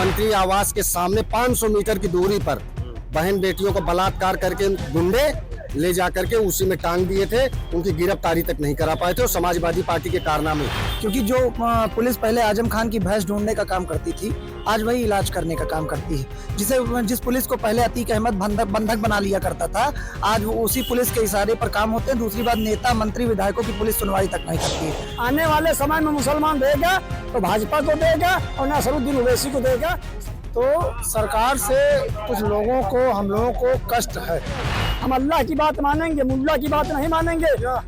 मुख्यमंत्री आवास के सामने 500 मीटर की दूरी पर बहन बेटियों को बलात्कार करके गुंडे ले जा करके उसी में टांग दिए थे। उनकी गिरफ्तारी तक नहीं करा पाए थे और समाजवादी पार्टी के कारनामे। क्योंकि जो पुलिस पहले आजम खान की भैंस ढूंढने का काम करती थी, आज वही इलाज करने का काम करती है। जिस पुलिस को पहले अतीक अहमद बंधक बना लिया करता था, आज वो उसी पुलिस के इशारे पर काम होते हैं। दूसरी बात, नेता मंत्री विधायकों की पुलिस सुनवाई तक नहीं करती है। आने वाले समय में मुसलमान देगा तो भाजपा को देगा और नसरुद्दीन ओवैसी को देगा। तो सरकार से कुछ लोगों को, हम लोगों को कष्ट है। हम अल्लाह की बात मानेंगे, मुल्ला की बात नहीं मानेंगे।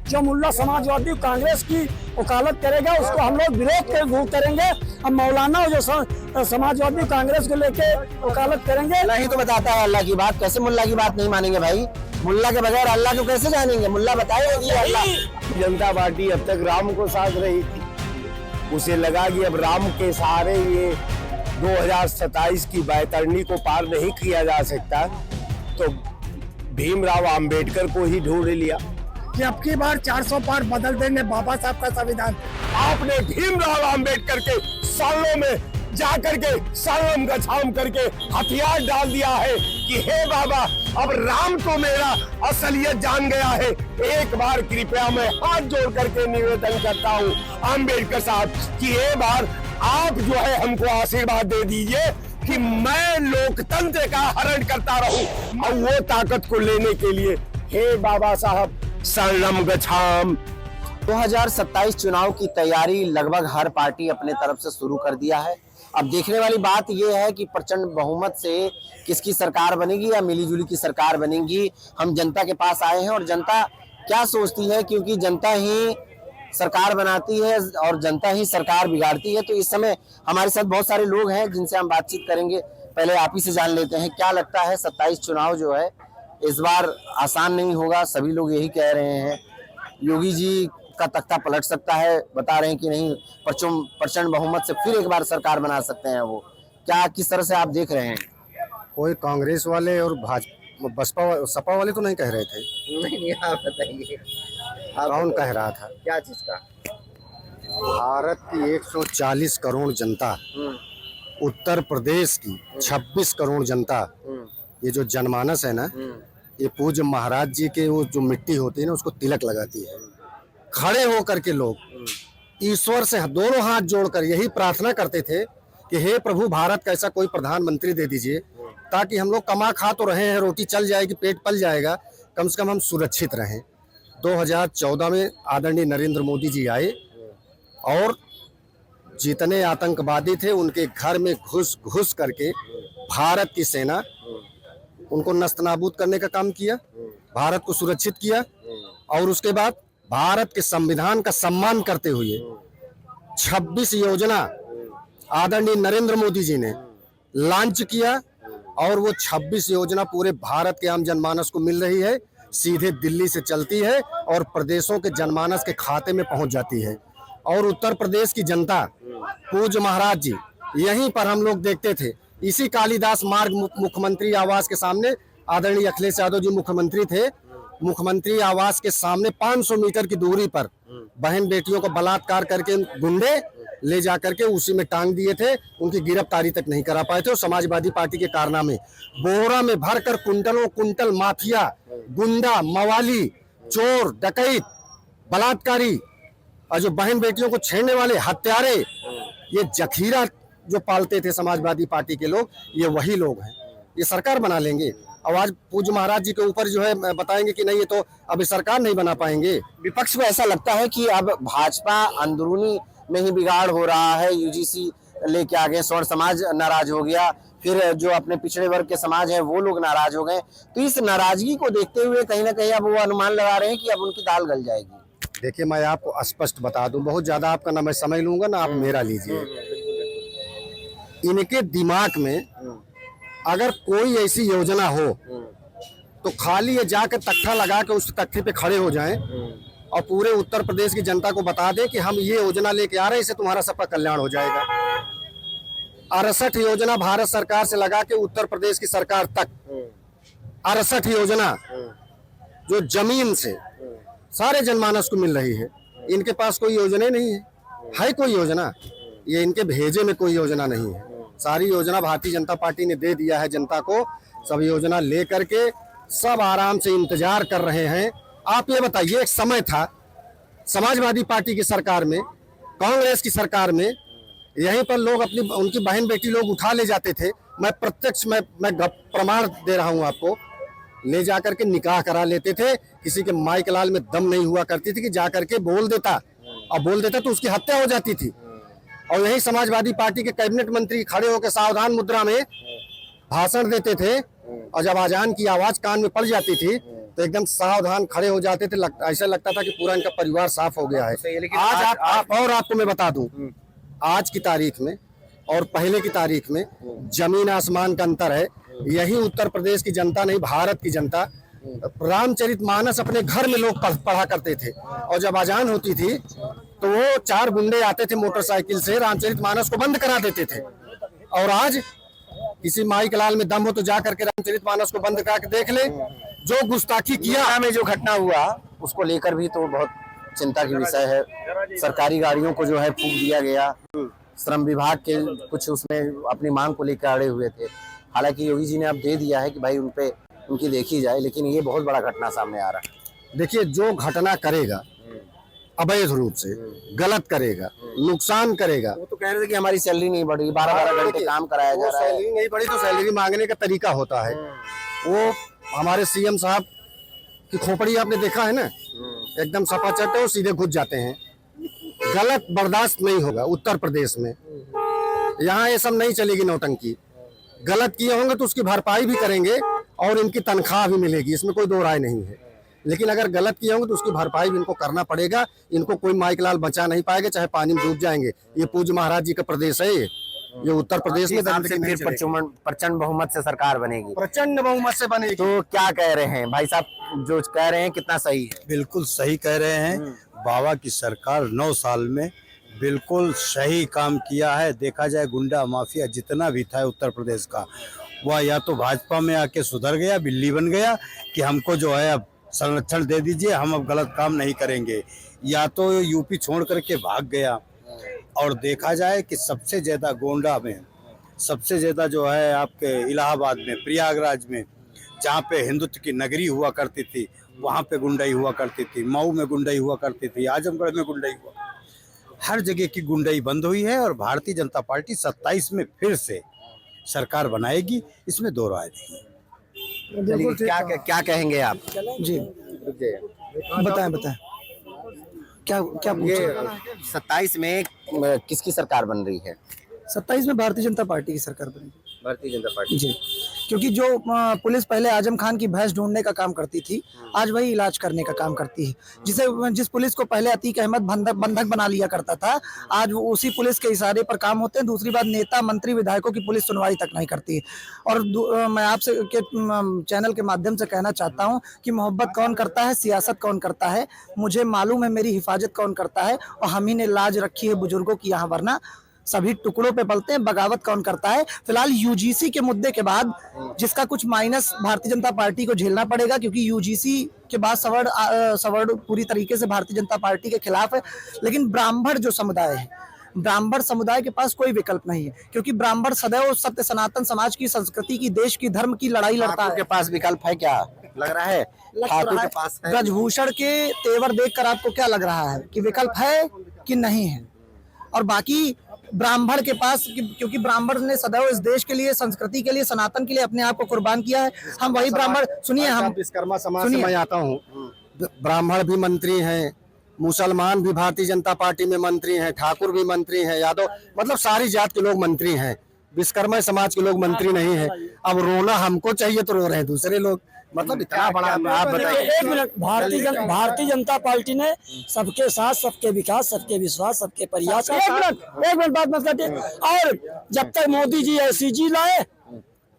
जो मुल्ला समाजवादी कांग्रेस की वकालत करेगा उसको हम लोग विरोध करेंगे। हम मौलाना जो समाजवादी कांग्रेस को लेके वकालत करेंगे। नहीं तो बताता है अल्लाह की बात, कैसे मुल्ला की बात नहीं मानेंगे भाई? मुल्ला के बगैर अल्लाह को कैसे जानेंगे? मुल्ला बताएगा कि अल्लाह। जनता पार्टी अब तक राम को साध रही थी, उसे लगा कि अब राम के सहारे ये 2027 की बैतरणी को पार नहीं किया जा सकता, तो भीमराव अंबेडकर को ही ढूंढ लिया कि अब की बार 400 पार बदल देंगे बाबा साहब का संविधान। आपने भीमराव अंबेडकर के सालों में जाकर के सालम गछाम करके हथियार डाल दिया है कि हे बाबा, अब राम तो मेरा असलियत जान गया है। एक बार कृपया मैं हाथ जोड़ करके निवेदन करता हूँ अंबेडकर साहब कि एक बार आप जो है हमको आशीर्वाद दे दीजिए कि मैं लोकतंत्र का हरण करता रहूं और वो ताकत को लेने के लिए हे बाबा साहब सालम गछाम। 2027 चुनाव की तैयारी लगभग हर पार्टी अपने तरफ से शुरू कर दिया है। अब देखने वाली बात यह है कि प्रचंड बहुमत से किसकी सरकार बनेगी या मिलीजुली की सरकार बनेगी। हम जनता के पास आए हैं और जनता क्या सोचती है, क्योंकि जनता ही सरकार बनाती है और जनता ही सरकार बिगाड़ती है। तो इस समय हमारे साथ बहुत सारे लोग हैं जिनसे हम बातचीत करेंगे। पहले आप ही से जान लेते हैं, क्या लगता है 27 चुनाव जो है इस बार आसान नहीं होगा? सभी लोग यही कह रहे हैं। योगी जी का तख्ता पलट सकता है, बता रहे हैं कि नहीं, प्रचंड बहुमत से फिर एक बार सरकार बना सकते हैं वो। क्या किस तरह से आप देख रहे हैं? कोई कांग्रेस वाले और बसपा सपा वाले तो नहीं कह रहे थे। नहीं, आप बताइए कौन कह रहा था? क्या चीज का? भारत की 140 करोड़ जनता, उत्तर प्रदेश की 26 करोड़ जनता, ये जो जनमानस है ना, ये पूज्य महाराज जी के वो जो मिट्टी होती है ना, उसको तिलक लगाती है। खड़े होकर के लोग ईश्वर से दोनों हाथ जोड़कर यही प्रार्थना करते थे कि हे प्रभु, भारत का ऐसा कोई प्रधानमंत्री दे दीजिए ताकि हम लोग कमा खा तो रहे हैं, रोटी चल जाएगी, पेट पल जाएगा, कम से कम हम सुरक्षित रहें। 2014 में आदरणीय नरेंद्र मोदी जी आए और जितने आतंकवादी थे उनके घर में घुस करके भारत की सेना उनको नस्तनाबूद करने का काम किया, भारत को सुरक्षित किया। और उसके बाद भारत के संविधान का सम्मान करते हुए 26 योजना आदरणीय नरेंद्र मोदी जी ने लॉन्च किया और वो 26 योजना पूरे भारत के आम जनमानस को मिल रही है, सीधे दिल्ली से चलती है और प्रदेशों के जनमानस के खाते में पहुंच जाती है। और उत्तर प्रदेश की जनता, पूज्य महाराज जी यहीं पर हम लोग देखते थे, इसी कालिदास मार्ग मुख्यमंत्री आवास के सामने आदरणीय अखिलेश यादव जी मुख्यमंत्री थे। मुख्यमंत्री आवास के सामने 500 मीटर की दूरी पर बहन बेटियों को बलात्कार करके गुंडे ले जा करके उसी में टांग दिए थे। उनकी गिरफ्तारी तक नहीं करा पाए थे और समाजवादी पार्टी के कारनामे, बोरा में भरकर कुंटलों कुंटल माफिया, गुंडा, मवाली, चोर, डकैत, बलात्कारी और जो बहन बेटियों को छेड़ने वाले हत्यारे, ये जखीरा जो पालते थे समाजवादी पार्टी के लोग, ये वही लोग हैं। ये सरकार बना लेंगे और आज पूज्य महाराज जी के ऊपर जो है बताएंगे कि नहीं, ये तो अभी सरकार नहीं बना पाएंगे। विपक्ष को ऐसा लगता है कि अब भाजपा अंदरूनी में ही बिगाड़ हो रहा है। यूजीसी लेके आ गए, स्वर्ण समाज नाराज हो गया, फिर जो अपने पिछड़े वर्ग के समाज हैं वो लोग नाराज हो गए। तो इस नाराजगी को देखते हुए कहीं ना कहीं अब वो अनुमान लगा रहे हैं कि अब उनकी दाल गल जाएगी। देखिए, मैं आपको स्पष्ट बता दूं, बहुत ज्यादा आपका ना मैं समय लूंगा ना आप मेरा लीजिए। इनके दिमाग में अगर कोई ऐसी योजना हो तो खाली ये जाकर तख्ता लगा के उस तख्ते पे खड़े हो जाएं और पूरे उत्तर प्रदेश की जनता को बता दें कि हम ये योजना लेके आ रहे हैं, इससे तुम्हारा सबका कल्याण हो जाएगा। 68 योजना भारत सरकार से लगा के उत्तर प्रदेश की सरकार तक 68 योजना जो जमीन से सारे जनमानस को मिल रही है। इनके पास कोई योजना नहीं है कोई योजना, ये इनके भेजे में कोई योजना नहीं है। सारी योजना भारतीय जनता पार्टी ने दे दिया है जनता को। सब योजना ले करके सब आराम से इंतजार कर रहे हैं। आप ये बताइए, एक समय था समाजवादी पार्टी की सरकार में, कांग्रेस की सरकार में, यहीं पर लोग अपनी उनकी बहन बेटी लोग उठा ले जाते थे। मैं प्रत्यक्ष मैं प्रमाण दे रहा हूं आपको, ले जाकर के निकाह करा लेते थे। किसी के माई के लाल में दम नहीं हुआ करती थी कि जा करके बोल देता, और बोल देता तो उसकी हत्या हो जाती थी। और यही समाजवादी पार्टी के कैबिनेट मंत्री खड़े होकर सावधान मुद्रा में भाषण देते थे, और जब अजान की आवाज कान में पड़ जाती थी तो एकदम सावधान खड़े हो जाते थे। ऐसा लगता था कि पूरा इनका परिवार साफ हो गया है। आज आपको मैं बता दूं, आज की तारीख में और पहले की तारीख में जमीन आसमान का अंतर है। यही उत्तर प्रदेश की जनता नहीं, भारत की जनता, रामचरितमानस अपने घर में लोग पढ़ा करते थे, और जब अजान होती थी तो वो 4 गुंडे आते थे मोटरसाइकिल से, रामचरितमानस को बंद करा देते थे। और आज किसी माई के लाल में दम हो तो जा करके रामचरितमानस को बंद करा के देख ले। जो गुस्ताखी किया में जो घटना हुआ उसको लेकर भी तो बहुत चिंता की विषय है। सरकारी गाड़ियों को जो है फूंक दिया गया, श्रम विभाग के कुछ उसमें अपनी मांग को लेकर अड़े हुए थे। हालांकि योगी जी ने अब दे दिया है कि भाई उनकी देखी जाए, लेकिन ये बहुत बड़ा घटना सामने आ रहा है। देखिए, जो घटना करेगा अवैध रूप से, गलत करेगा, नुकसान करेगा, वो तो कह रहे थे कि हमारी सैलरी नहीं बढ़ी, 12-12 घंटे काम कराया जा रहा है। सैलरी नहीं बढ़ी तो सैलरी मांगने का तरीका होता है। वो हमारे सीएम साहब की खोपड़ी आपने देखा है ना, एकदम सपाचट है, सीधे घुस जाते हैं। गलत बर्दाश्त नहीं होगा उत्तर प्रदेश में। यहाँ ये सब नहीं चलेगी नौटंकी। गलत किए होंगे तो उसकी भरपाई भी करेंगे और इनकी तनख्वाह भी मिलेगी, इसमें कोई दो राय नहीं है। लेकिन अगर गलत किए होंगे तो उसकी भरपाई भी इनको करना पड़ेगा। इनको कोई माइक लाल बचा नहीं पाएगा, चाहे पानी में डूब जाएंगे। ये पूज्य महाराज जी का प्रदेश है, ये उत्तर प्रदेश में फिर प्रचंड बहुमत से सरकार बनेगी, प्रचंड बहुमत से बनेगी। तो क्या कह रहे हैं भाई साहब, जो कह रहे हैं कितना सही है? बिल्कुल सही कह रहे हैं। बाबा की सरकार 9 साल में बिल्कुल सही काम किया है। देखा जाए गुंडा माफिया जितना भी था उत्तर प्रदेश का, वह या तो भाजपा में आके सुधर गया, बिल्ली बन गया कि हमको जो है अब संरक्षण दे दीजिए, हम अब गलत काम नहीं करेंगे, या तो यूपी छोड़ करके भाग गया। और देखा जाए कि सबसे ज़्यादा गोंडा में, सबसे ज़्यादा जो है आपके इलाहाबाद में, प्रयागराज में, जहाँ पे हिंदुत्व की नगरी हुआ करती थी, वहाँ पे गुंडाई हुआ करती थी। मऊ में गुंडाई हुआ करती थी, आजमगढ़ में गुंडाई हुआ, हर जगह की गुंडाई बंद हुई है। और भारतीय जनता पार्टी 27 में फिर से सरकार बनाएगी, इसमें दो राय नहीं है। क्या कहेंगे आप? जी बताएं क्या क्या ये 27 में किसकी सरकार बन रही है? 27 में भारतीय जनता पार्टी की सरकार बनेगी। भारतीय जनता पार्टी जी, क्योंकि जो पुलिस पहले आजम खान की भैंस ढूंढने का काम करती थी, आज वही इलाज करने का काम करती है। जिस पुलिस को पहले अतीक अहमद बंधक बना लिया करता था, आज वो उसी पुलिस के इशारे पर काम होते हैं। दूसरी बात, नेता मंत्री विधायकों की पुलिस सुनवाई तक नहीं करती है। और मैं आपसे के चैनल के माध्यम से कहना चाहता हूँ कि मोहब्बत कौन करता है, सियासत कौन करता है, मुझे मालूम है मेरी हिफाजत कौन करता है। और हम ही ने लाज रखी है बुजुर्गों की यहाँ, वरना सभी टुकड़ों पे पलते हैं। बगावत कौन करता है? फिलहाल यूजीसी के मुद्दे के बाद जिसका कुछ माइनस भारतीय जनता पार्टी को झेलना पड़ेगा, क्योंकि यूजीसी के बाद सवर्ण पूरी तरीके से भारतीय जनता पार्टी के खिलाफ है। लेकिन ब्राह्मण जो समुदाय है, ब्राह्मण समुदाय के पास कोई विकल्प नहीं है, क्योंकि ब्राह्मण सदैव सत्य सनातन समाज की, संस्कृति की, देश की, धर्म की लड़ाई लड़ता है। के पास विकल्प है क्या लग रहा है? ठाकुर के पास है। ब्रजभूषण के तेवर देखकर आपको क्या लग रहा है कि विकल्प है कि नहीं है? और बाकी ब्राह्मण के पास, क्योंकि ब्राह्मण ने सदैव इस देश के लिए, संस्कृति के लिए, सनातन के लिए अपने आप को कुर्बान किया है। हम वही ब्राह्मण, सुनिए, हम विश्वकर्मा समाज से मैं आता हूँ। ब्राह्मण भी मंत्री हैं, मुसलमान भी भारतीय जनता पार्टी में मंत्री हैं, ठाकुर भी मंत्री हैं, यादव, मतलब सारी जात के लोग मंत्री हैं। विश्वकर्मा समाज के लोग मंत्री नहीं हैं। अब रोना हमको चाहिए तो रो रहे हैं दूसरे लोग, मतलब इतना बड़ा। आप बताइए। एक मिनट, भारतीय जनता पार्टी ने सबके साथ, सबके विकास, सबके विश्वास, सबके प्रयास। एक मिनट बात मत करते। और जब तक मोदी जी ICG लाए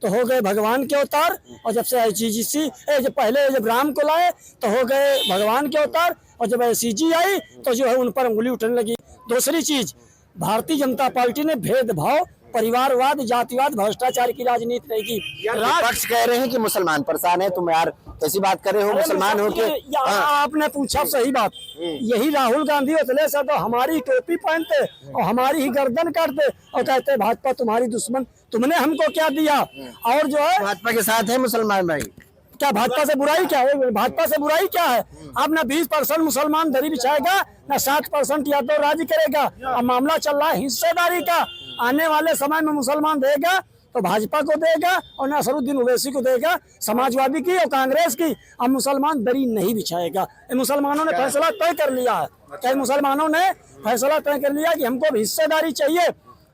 तो हो गए भगवान के अवतार, और जब से ICG जब पहले जब राम को लाए तो हो गए भगवान के अवतार, और जब ICG आई तो जो है उन पर उंगली उठने लगी। दूसरी चीज, भारतीय जनता पार्टी ने भेदभाव परिवारवाद, जातिवाद, भ्रष्टाचार की राजनीति रहेगी। विपक्ष कह रहे हैं कि मुसलमान परेशान है। तुम यार कैसी बात कर रहे हो, मुसलमान हो के? आपने पूछा सही बात। यही राहुल गांधी उतले से तो हमारी टोपी पहनते और हमारी ही गर्दन काटते और कहते भाजपा तुम्हारी दुश्मन, तुमने हमको क्या दिया। और जो है भाजपा के साथ है मुसलमान भाई। क्या भाजपा से बुराई क्या है? भाजपा से बुराई क्या है? अब ना 20% मुसलमान दरी बिछाएगा, ना 60% यादव राज करेगा। अब मामला चल रहा है हिस्सेदारी का। आने वाले समय में मुसलमान देगा तो भाजपा को देगा और नसरुद्दीन ओवैसी को देगा, समाजवादी की और कांग्रेस की। अब मुसलमान दरी नहीं बिछाएगा। मुसलमानों ने फैसला तय कर लिया है। कई मुसलमानों ने फैसला तय कर लिया कि हमको हिस्सेदारी चाहिए।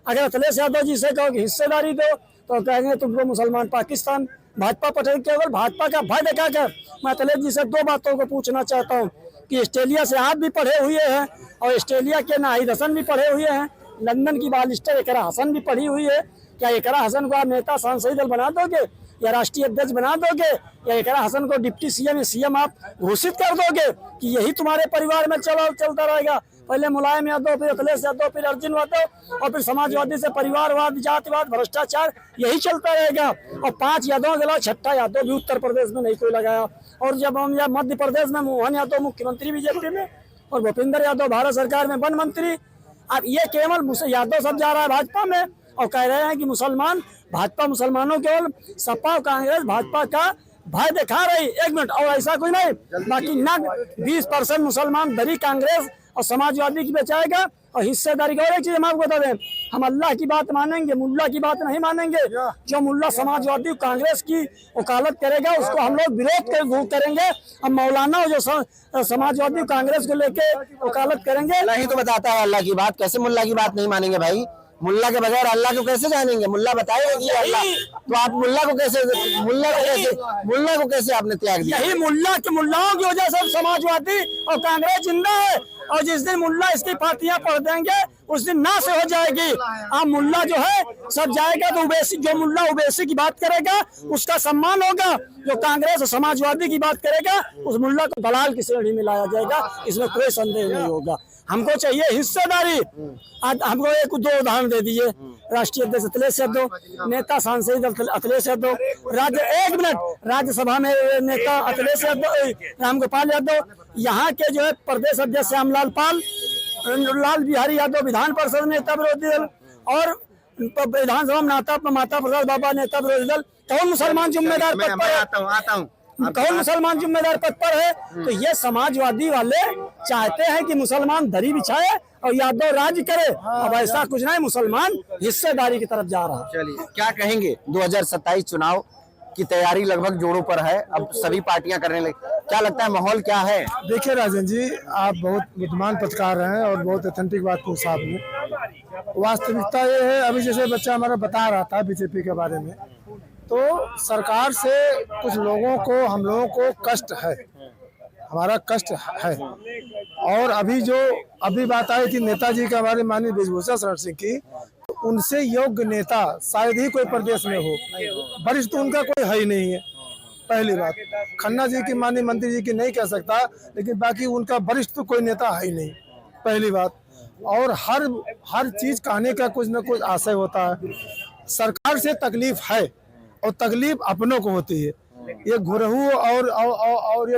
अगर अखिलेश यादव जी से कहो कि हिस्सेदारी दो तो कहेंगे तुमको मुसलमान पाकिस्तान। भाजपा पटेल केवल भाजपा का भय दिखाकर मैं अखिलेश जी से दो बातों को पूछना चाहता हूँ कि ऑस्ट्रेलिया से आप भी पढ़े हुए हैं और ऑस्ट्रेलिया के नाहिद हसन भी पढ़े हुए हैं, लंदन की बालिस्टर एकरा हसन भी पढ़ी हुई है। क्या एकरा हसन को आप नेता सांसद दल बना दोगे या राष्ट्रीय अध्यक्ष बना दोगे या एकरा हसन को डिप्टी सीएम या सीएम आप घोषित कर दोगे कि यही तुम्हारे परिवार में चलता रहेगा? पहले मुलायम यादव, फिर अखिलेश यादव, फिर अर्जुन यादव और फिर समाजवादी से परिवारवाद, जातिवाद, भ्रष्टाचार, यही चलता रहेगा। और 5 यादवों के अलावा 6ठा यादव भी उत्तर प्रदेश में नहीं कोई लगाया। और जब हम या मध्य प्रदेश में मोहन यादव मुख्यमंत्री बीजेपी में और भूपेंद्र यादव भारत सरकार में वन मंत्री। अब ये केवल यादव सब जा रहा है भाजपा में और कह रहे हैं कि मुसलमान भाजपा मुसलमानों केवल सपा और कांग्रेस भाजपा का भय दिखा रही। 1 मिनट, और ऐसा कोई नहीं। बाकी ना 20% मुसलमान दरी कांग्रेस और समाजवादी की बचाएगा और हिस्सेदारी का। और एक चीज हम आपको बता दें, हम अल्लाह की बात मानेंगे, मुल्ला की बात नहीं मानेंगे। जो मुल्ला समाजवादी कांग्रेस की वकालत करेगा उसको हम लोग विरोध करेंगे। अब मौलाना जो समाजवादी कांग्रेस को लेके वकालत करेंगे। अल्लाह ही तो बताता है अल्लाह की बात, कैसे मुल्ला की बात नहीं मानेंगे भाई? मुल्ला के बगैर अल्लाह को कैसे जानेंगे? मुल्ला बताएगा कि अल्लाह, तो आप मुल्ला को कैसे आपने त्याग दिया? यही मुल्लाओं की वजह से समाजवादी और कांग्रेस जिंदा है। और जिस दिन मुल्ला इसकी फातियां पढ़ देंगे उस दिन नाश हो जाएगी। अब मुल्ला जो है सब जाएगा तो ओवैसी, जो मुल्ला ओवैसी की बात करेगा उसका सम्मान होगा। जो कांग्रेस और समाजवादी की बात करेगा उस मुल्ला को दलाल की श्रेणी में लाया जाएगा। इसमें कोई संदेह नहीं होगा। हमको चाहिए हिस्सेदारी। आज हमको एक 2 उदाहरण दे दीजिए। राष्ट्रीय अध्यक्ष अखिलेश यादव, नेता सांसद अखिलेश यादव, राज्यसभा में नेता अखिलेश यादव, रामगोपाल यादव, यहाँ के जो है प्रदेश अध्यक्ष श्यामलाल पाल, लाल बिहारी यादव विधान परिषद नेता विरोधी दल और विधानसभा में माता प्रसाद बाबा नेता विरोधी दल। कौन मुसलमान जिम्मेदार पद पर है? कौन मुसलमान जिम्मेदार पद पर है? तो ये समाजवादी वाले चाहते हैं कि मुसलमान दरी बिछाए और यादव राज करे। अब ऐसा कुछ नहीं, मुसलमान हिस्सेदारी की तरफ जा रहा है। चलिए, क्या कहेंगे? 2027 चुनाव की तैयारी लगभग जोरों पर है। अब सभी पार्टियां करने लगी। क्या लगता है माहौल क्या है? देखिए राजन जी, आप बहुत विद्वान पत्रकार हैं और बहुत ऑथेंटिक बात पूछा आपने। वास्तविकता ये है, अभी जैसे बच्चा हमारा बता रहा था बीजेपी के बारे में, तो सरकार से कुछ लोगों को, हम लोगों को कष्ट है, हमारा कष्ट है। और अभी बात आई थी नेताजी के, हमारे माननीय ब्रजभूषण शरण सिंह की, तो उनसे योग्य नेता शायद ही कोई प्रदेश में हो। वरिष्ठ तो उनका कोई है ही नहीं है, पहली बात। खन्ना जी की, माननीय मंत्री जी की नहीं कह सकता, लेकिन बाकी उनका वरिष्ठ तो कोई नेता है ही नहीं, पहली बात। और हर चीज कहने का कुछ न कुछ आशय होता है। सरकार से तकलीफ है और तकलीफ अपनों को होती है। ये घुरहू और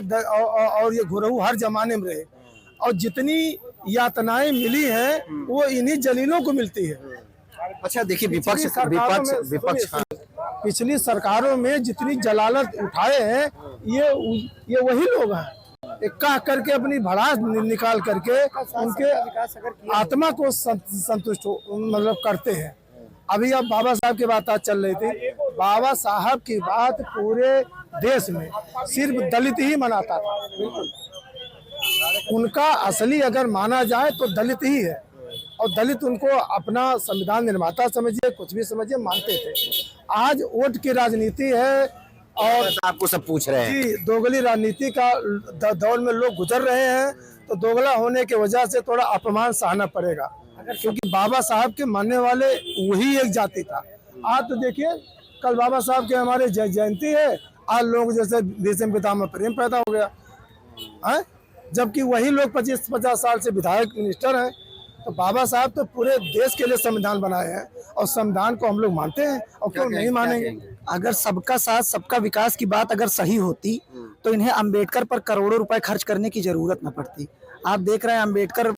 ये घुरहू हर जमाने में रहे और जितनी यातनाएं मिली हैं वो इन्हीं जलीलों को मिलती है। अच्छा देखिए, विपक्ष पिछली सरकारों में जितनी जलालत उठाए हैं ये वही लोग हैं। कह करके अपनी भड़ास निकाल करके उनके आत्मा को संतुष्ट मतलब करते हैं। अभी अब बाबा साहब की बात आज चल रही थी। बाबा साहब की बात पूरे देश में सिर्फ दलित ही मनाता था। उनका असली अगर माना जाए तो दलित ही है और दलित उनको अपना संविधान निर्माता समझिए, कुछ भी समझिए, मानते थे। आज वोट की राजनीति है और आपको सब पूछ रहे हैं जी, दोगली राजनीति का दौर में लोग गुजर रहे हैं, तो दोगला होने की वजह से थोड़ा अपमान सहना पड़ेगा, क्योंकि बाबा साहब के मानने वाले वही एक जाति था। आज तो देखिए, कल बाबा साहब के हमारे जयंती है, आज लोग जैसे भीष्म पितामह प्रेम पैदा हो गया है, जबकि वही लोग 25-50 साल से विधायक मिनिस्टर हैं। तो बाबा साहब तो पूरे देश के लिए संविधान बनाए हैं और संविधान को हम लोग मानते हैं और क्यों नहीं मानेंगे। अगर सबका साथ सबका विकास की बात अगर सही होती तो इन्हें अंबेडकर पर करोड़ों रुपए खर्च करने की जरूरत न पड़ती। आप देख रहे हैं अंबेडकर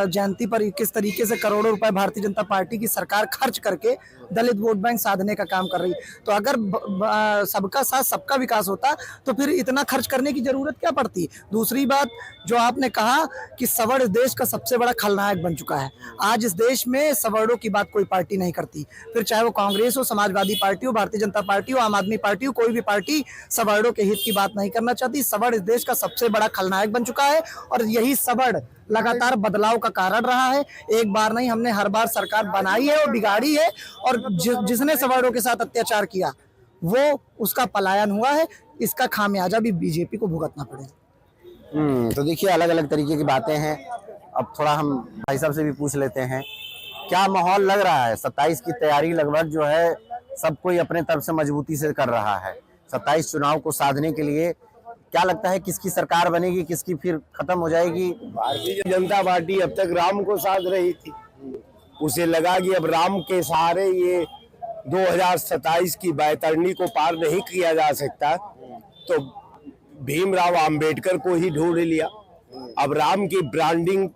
जयंती पर किस तरीके से करोड़ों रुपए भारतीय जनता पार्टी की सरकार खर्च करके दलित वोट बैंक साधने का काम कर रही है। तो अगर सबका साथ सबका विकास होता तो फिर इतना खर्च करने की जरूरत क्या पड़ती। दूसरी बात जो आपने कहा कि सवर्ण देश का सबसे बड़ा खलनायक बन चुका है। आज इस देश में सवर्णों की बात कोई पार्टी नहीं करती, फिर चाहे वो कांग्रेस हो, समाजवादी पार्टी हो, भारतीय जनता पार्टी हो, आम आदमी पार्टी हो, कोई भी पार्टी सवर्णों के हित की बात नहीं करना चाहती। सवर्ण इस देश का सबसे बड़ा खलनायक बन चुका है और यही सवर्ण लगातार बदलाव का कारण रहा है। एक बार नहीं, हमने हर बार सरकार बनाई है और बिगाड़ी है, और जिसने सवर्णों के साथ अत्याचार किया वो उसका पलायन हुआ है। इसका खामियाजा भी बीजेपी को भुगतना पड़ेगा। तो देखिए अलग अलग तरीके की बातें हैं। अब थोड़ा हम भाई साहब से भी पूछ लेते हैं, क्या माहौल लग रहा है? 27 की तैयारी लगभग जो है सब कोई अपने तरफ से मजबूती से कर रहा है। 27 चुनाव को साधने के लिए क्या लगता है किसकी सरकार बनेगी, किसकी फिर खत्म हो जाएगी? भारतीय जनता पार्टी अब तक राम को साध रही थी, उसे लगा कि अब राम के सहारे ये 2027 की बैतरणी को पार नहीं किया जा सकता, तो भीमराव अंबेडकर को ही ढूंढ लिया। अब राम की ब्रांडिंग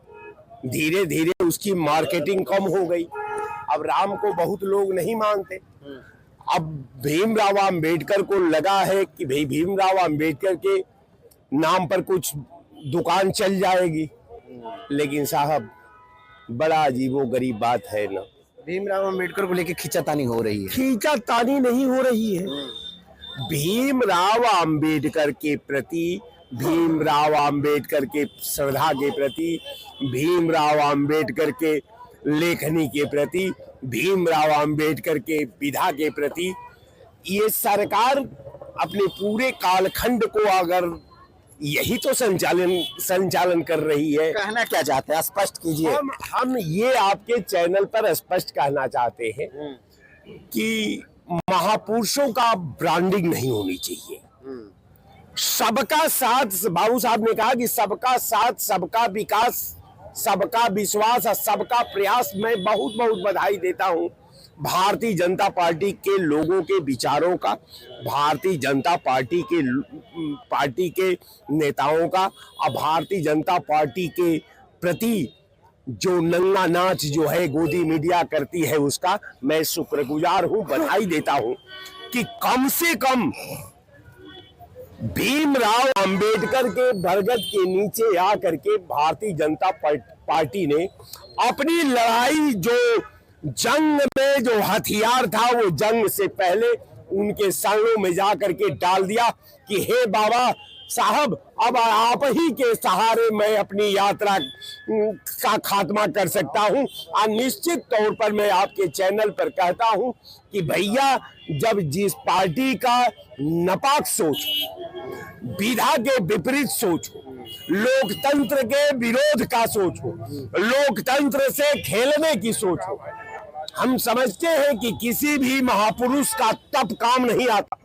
धीरे धीरे उसकी मार्केटिंग कम हो गई। अब राम को बहुत लोग नहीं मानते। अब भीमराव अंबेडकर को लगा है कि भाई भीमराव अंबेडकर के नाम पर कुछ दुकान चल जाएगी, लेकिन साहब बड़ा अजीबोगरीब बात है ना, भीमराव अंबेडकर को लेकर खींचातानी हो रही है। खींचातानी नहीं हो रही है। भीमराव अंबेडकर के प्रति, भीमराव अंबेडकर के श्रद्धा के प्रति, भीमराव अंबेडकर के लेखनी के प्रति, भीमराव अंबेडकर के विधा के प्रति ये सरकार अपने पूरे कालखंड को अगर यही तो संचालन कर रही है। कहना क्या चाहते हैं, स्पष्ट कीजिए। हम ये आपके चैनल पर स्पष्ट कहना चाहते हैं कि महापुरुषों का ब्रांडिंग नहीं होनी चाहिए। सबका साथ, बाबू साहब ने कहा कि सबका साथ, सबका विकास, सबका विश्वास और सबका प्रयास। मैं बहुत बहुत बधाई देता हूं भारतीय जनता पार्टी के लोगों के विचारों का, भारतीय जनता पार्टी के नेताओं का, और भारतीय जनता पार्टी के प्रति जो नंगा नाच जो है गोदी मीडिया करती है उसका मैं शुक्रगुजार हूं, बधाई देता हूं कि कम से कम भीमराव अंबेडकर के बरगद के नीचे आकर के भारतीय जनता पार्टी ने अपनी लड़ाई, जो जंग में जो हथियार था वो जंग से पहले उनके संगों में जाकर के डाल दिया कि हे बाबा साहब अब आप ही के सहारे मैं अपनी यात्रा का खात्मा कर सकता हूं। और निश्चित तौर पर मैं आपके चैनल पर कहता हूं कि भैया जब जिस पार्टी का नापाक सोच, विधा के विपरीत सोच हो, लोकतंत्र के विरोध का सोच हो, लोकतंत्र से खेलने की सोच हो, हम समझते हैं कि किसी भी महापुरुष का तप काम नहीं आता,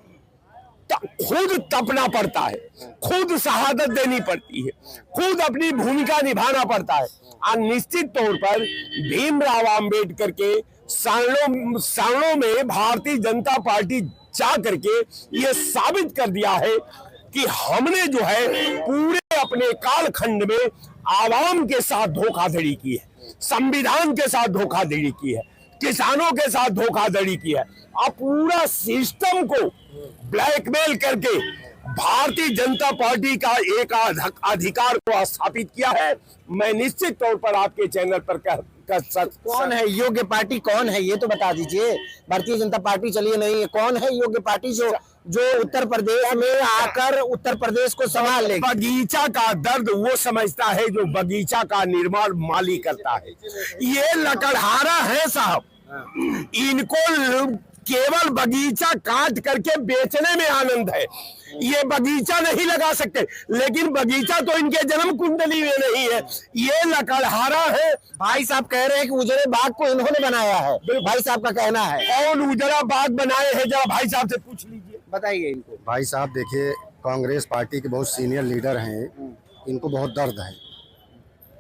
खुद तपना पड़ता है, खुद शहादत देनी पड़ती है, खुद अपनी भूमिका निभाना पड़ता है। और निश्चित तौर पर भीमराव अंबेडकर के सालों में भारतीय जनता पार्टी जा करके ये साबित कर दिया है कि हमने जो है पूरे अपने कालखंड में आवाम के साथ धोखाधड़ी की है, संविधान के साथ धोखाधड़ी की है, किसानों के साथ धोखाधड़ी की है, और पूरा सिस्टम को ब्लैकमेल करके भारतीय जनता पार्टी का एक अधिकार को स्थापित किया है। मैं निश्चित तौर पर आपके चैनल पर कौन है योग्य पार्टी, कौन है ये तो बता दीजिए। भारतीय जनता पार्टी चलिए नहीं है, कौन है योग्य पार्टी जो उत्तर प्रदेश में आकर उत्तर प्रदेश को संभाल ले? बगीचा का दर्द वो समझता है जो बगीचा का निर्माण माली करता है। ये लकड़हारा है साहब, इनको केवल बगीचा काट करके बेचने में आनंद है। ये बगीचा नहीं लगा सकते, लेकिन बगीचा तो इनके जन्म कुंडली में नहीं है। ये लकड़हारा है। भाई साहब कह रहे हैं कि उजड़े बाग को इन्होंने बनाया है, भाई साहब का कहना है। कौन उजड़ा बाग बनाए हैं, जरा भाई साहब से पूछ लीजिए, बताइए इनको। भाई साहब देखिए, कांग्रेस पार्टी के बहुत सीनियर लीडर हैं, इनको बहुत दर्द है।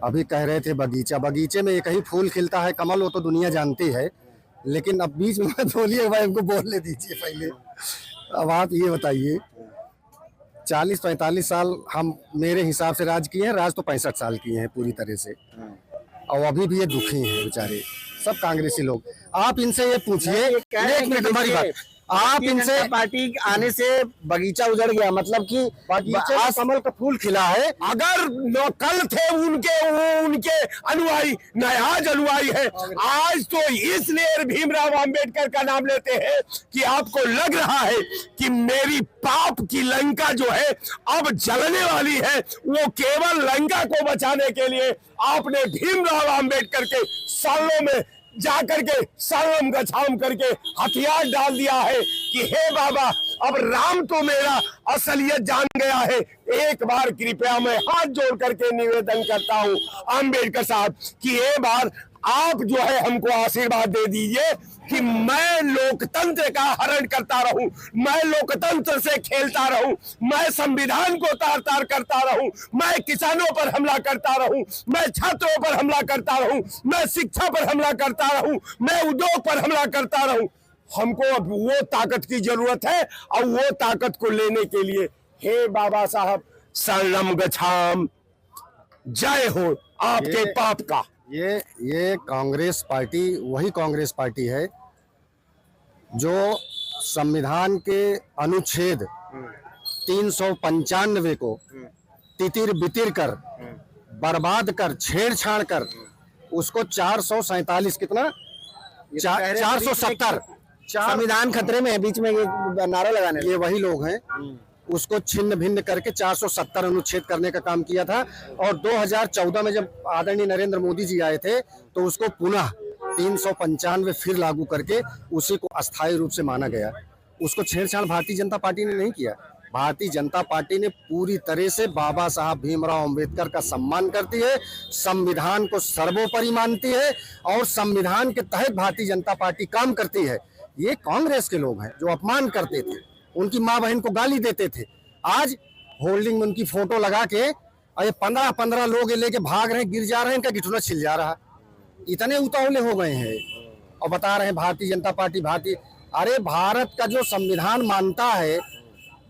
अभी कह रहे थे बगीचा, बगीचे में एक ही फूल खिलता है कमल, वो तो दुनिया जानती है, लेकिन अब बीच में मत बोलिए भाई, हमको बोलने दीजिए पहले। अब आप ये बताइए, 40-45 साल हम मेरे हिसाब से राज किए हैं, राज तो 65 साल किए हैं पूरी तरह से, और अभी भी ये दुखी हैं बेचारे सब कांग्रेसी लोग। आप इनसे ये पूछिए, एक मिनट हमारी बात, आप इनसे, पार्टी आने से बगीचा उजड़ गया, मतलब कि बगीचे में कमल का फूल खिला है। अगर कल थे उनके अनुयायी, न आज अनुयायी है। आज तो इसलिए भीमराव अंबेडकर का नाम लेते हैं कि आपको लग रहा है कि मेरी पाप की लंका जो है अब जलने वाली है, वो केवल लंका को बचाने के लिए आपने भीमराव अंबेडकर के सालों में जाकर के सालम गछाम करके हथियार डाल दिया है कि हे बाबा अब राम तो मेरा असलियत जान गया है। एक बार कृपया मैं हाथ जोड़ करके निवेदन करता हूं अंबेडकर साहब कि एक बार आप जो है हमको आशीर्वाद दे दीजिए कि मैं लोकतंत्र का हरण करता रहूं, मैं लोकतंत्र से खेलता रहूं, मैं संविधान को तार तार करता रहूं, मैं किसानों पर हमला करता रहूं, मैं छात्रों पर हमला करता रहूं, मैं शिक्षा पर हमला करता रहूं, मैं उद्योग पर हमला करता रहूं। हमको अब वो ताकत की जरूरत है, और वो ताकत को लेने के लिए हे बाबा साहब शरणम गच्छाम, जय हो आपके पाप का। ये कांग्रेस पार्टी वही कांग्रेस पार्टी है जो संविधान के अनुच्छेद 395 को तितिर बितिर कर, बर्बाद कर, छेड़छाड़ कर उसको 447 कितना 470 संविधान खतरे में है, बीच में ये नारा लगाने, ये वही लोग हैं, उसको छिन्न भिन्न करके 470 अनुच्छेद करने का काम किया था। और 2014 में जब आदरणीय नरेंद्र मोदी जी आए थे तो उसको पुनः 395 फिर लागू करके उसी को अस्थायी रूप से माना गया। उसको छेड़छाड़ भारतीय जनता पार्टी ने नहीं किया। भारतीय जनता पार्टी ने पूरी तरह से बाबा साहब भीमराव अंबेडकर का सम्मान करती है, संविधान को सर्वोपरि मानती है, और संविधान के तहत भारतीय जनता पार्टी काम करती है। ये कांग्रेस के लोग हैं जो अपमान करते थे, उनकी माँ बहन को गाली देते थे, आज होल्डिंग में उनकी फोटो लगा के और ये 15-15 लोग ये लेके भाग रहे हैं, गिर जा रहे हैं, इनका घिटना छिल जा रहा, इतने उतावले हो गए हैं और बता रहे हैं भारतीय जनता पार्टी भारतीय। अरे भारत का जो संविधान मानता है,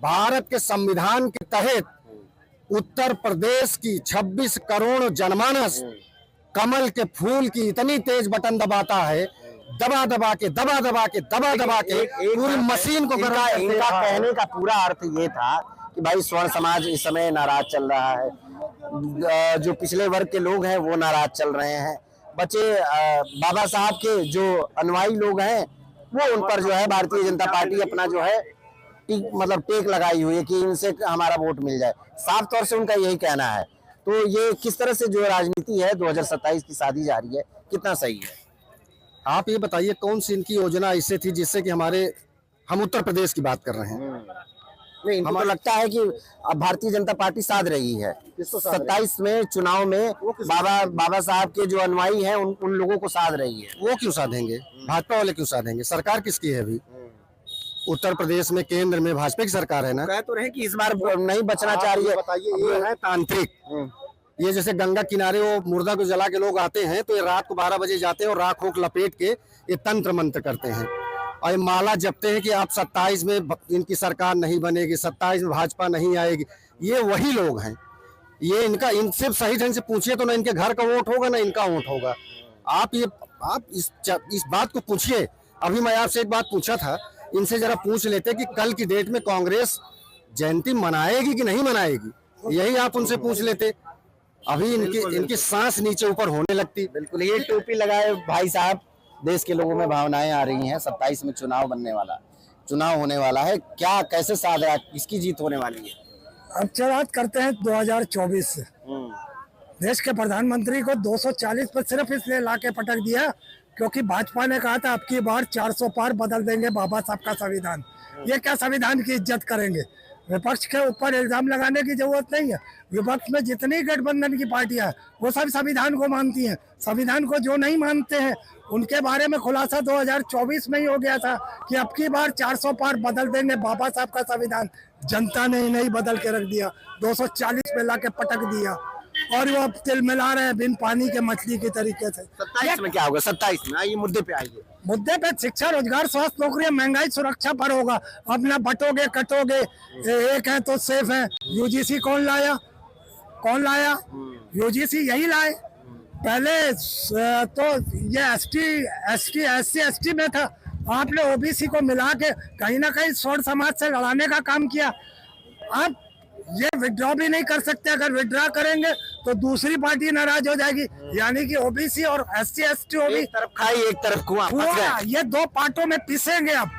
भारत के संविधान के तहत उत्तर प्रदेश की 26 करोड़ जनमानस कमल के फूल की इतनी तेज बटन दबाता है, दबा दबा के पूरी मशीन को इनका कहने का पूरा अर्थ ये था कि भाई स्वर्ण समाज इस समय नाराज चल रहा है, जो पिछले वर्ग के लोग हैं वो नाराज चल रहे हैं, बच्चे बाबा साहब के जो अनुयायी लोग हैं वो उन पर जो है भारतीय जनता पार्टी अपना जो है मतलब टेक लगाई हुई है कि इनसे हमारा वोट मिल जाए। साफ तौर से उनका यही कहना है। तो ये किस तरह से जो राजनीति है 2027 की साधी जा रही है, कितना सही है? आप ये बताइए कौन सी इनकी योजना ऐसे थी जिससे कि हम उत्तर प्रदेश की बात कर रहे हैं। नहीं, इनको तो लगता है कि अब भारतीय जनता पार्टी साध रही है। 27 में चुनाव में बाबा साहब के जो अनुयायी हैं उन लोगों को साध रही है। वो क्यों साधेंगे? भाजपा वाले क्यों साधेंगे? सरकार किसकी है अभी? उत्तर प्रदेश में केंद्र में भाजपा की सरकार है ना। कह तो रहे कि इस बार नहीं बचना चाह रही है। बताइए, ये है तांत्रिक। ये जैसे गंगा किनारे वो मुर्दा को जला के लोग आते हैं तो ये रात को 12 बजे जाते हैं और राख रोक लपेट के ये तंत्र मंत्र करते हैं और ये माला जपते हैं कि आप 27 में इनकी सरकार नहीं बनेगी, 27 में भाजपा नहीं आएगी। ये वही लोग हैं। ये इनसे सही ढंग से पूछिए तो ना इनके घर का वोट होगा ना इनका वोट होगा। आप इस बात को पूछिए। अभी मैं आपसे एक बात पूछा था, इनसे जरा पूछ लेते कि कल की डेट में कांग्रेस जयंती मनाएगी कि नहीं मनाएगी, यही आप उनसे पूछ लेते। अभी इनकी सांस नीचे ऊपर होने लगती। बिल्कुल, ये टोपी लगाए भाई साहब, देश के लोगों में भावनाएं आ रही हैं। 27 में चुनाव होने वाला है, क्या कैसे साध रहा है, किसकी जीत होने वाली है? अब बात करते हैं 2024 से। देश के प्रधानमंत्री को 240 पर सिर्फ इसलिए लाके पटक दिया क्योंकि भाजपा ने कहा था अब की बार 400 पार बदल देंगे बाबा साहब का संविधान। ये क्या संविधान की इज्जत करेंगे? विपक्ष के ऊपर इल्जाम लगाने की जरूरत नहीं है। विपक्ष में जितनी गठबंधन की पार्टियां हैं वो सब संविधान को मानती हैं। संविधान को जो नहीं मानते हैं उनके बारे में खुलासा 2024 में ही हो गया था कि अब की बार 400 पार बदल देंगे बाबा साहब का संविधान। जनता ने नहीं बदल के रख दिया, 240 पे लाके पटक दिया। और वो तिल मिला रहे हैं बिन पानी के मछली के तरीके से। 27 में क्या होगा? 27 में आइए मुद्दे पे आइए। मुद्दे पे शिक्षा, रोजगार, स्वास्थ्य, नौकरी, महंगाई, सुरक्षा पर होगा। अब ना बटोगे कटोगे, एक है तो सेफ है। यूजीसी कौन लाया? कौन लाया? यूजीसी यही लाए। पहले तो ये SC में था, आपने ओबीसी को मिला के कहीं ना कहीं स्वर्ण समाज से लड़ाने का काम किया। अब ये विड्रॉ भी नहीं कर सकते, अगर विड्रॉ करेंगे तो दूसरी पार्टी नाराज हो जाएगी, यानी कि ओबीसी और SC/ST एक तरफ खाई एक तरफ कुआं, फंस गए। ये दो पार्टों में पिसेंगे। अब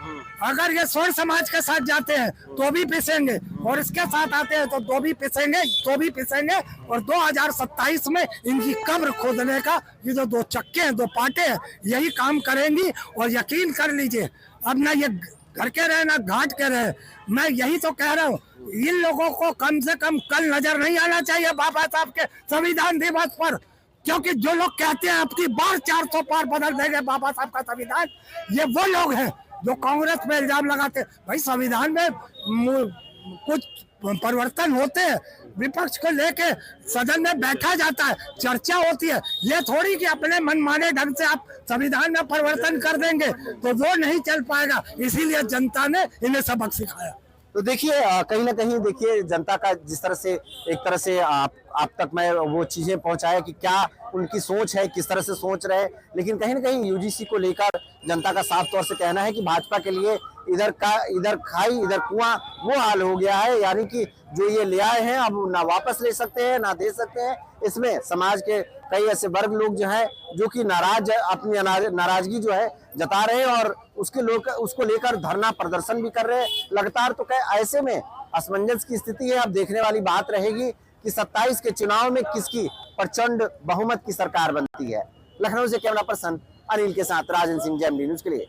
अगर ये स्वर्ण समाज के साथ जाते हैं तो भी पिसेंगे, और इसके साथ आते हैं तो भी पिसेंगे, और 2027 में इनकी कब्र खोदने का ये जो दो चक्के हैं, दो पार्टे हैं, यही काम करेंगी। और यकीन कर लीजिए, अब ना ये घर के रहे ना घाट के रहे, मैं यही तो कह रहा हूँ, इन लोगों को कम से कम कल नजर नहीं आना चाहिए बाबा साहब के संविधान दिवस पर, क्योंकि जो लोग कहते हैं अपनी बार 400 पार बदल देंगे बाबा साहब का संविधान, ये वो लोग हैं जो कांग्रेस पे इल्जाम लगाते हैं। भाई संविधान में कुछ परिवर्तन होते हैं, विपक्ष को लेके सदन में बैठा जाता है, चर्चा होती है। ये थोड़ी कि अपने मनमाने ढंग से आप संविधान में परिवर्तन कर देंगे, तो वो नहीं चल पाएगा। इसीलिए जनता ने इन्हें सबक सिखाया। तो देखिए कहीं ना कहीं देखिए जनता का जिस तरह से एक तरह से आप तक मैं वो चीजें पहुंचाया कि क्या उनकी सोच है, किस तरह से सोच रहे हैं, लेकिन कहीं ना कहीं यूजीसी को लेकर जनता का साफ तौर से कहना है कि भाजपा के लिए इधर खाई इधर कुआं वो हाल हो गया है। यानी कि जो ये ले आए हैं अब ना वापस ले सकते हैं ना दे सकते हैं। इसमें समाज के कई ऐसे वर्ग लोग जो हैं जो कि नाराज अपनी नाराजगी जो है जता रहे हैं और उसको लेकर धरना प्रदर्शन भी कर रहे हैं लगातार। तो ऐसे में असमंजस की स्थिति है। अब देखने वाली बात रहेगी कि 27 के चुनाव में किसकी प्रचंड बहुमत की सरकार बनती है। लखनऊ से कैमरा पर्सन अनिल के साथ राजन सिंह, जेएमडी न्यूज के लिए।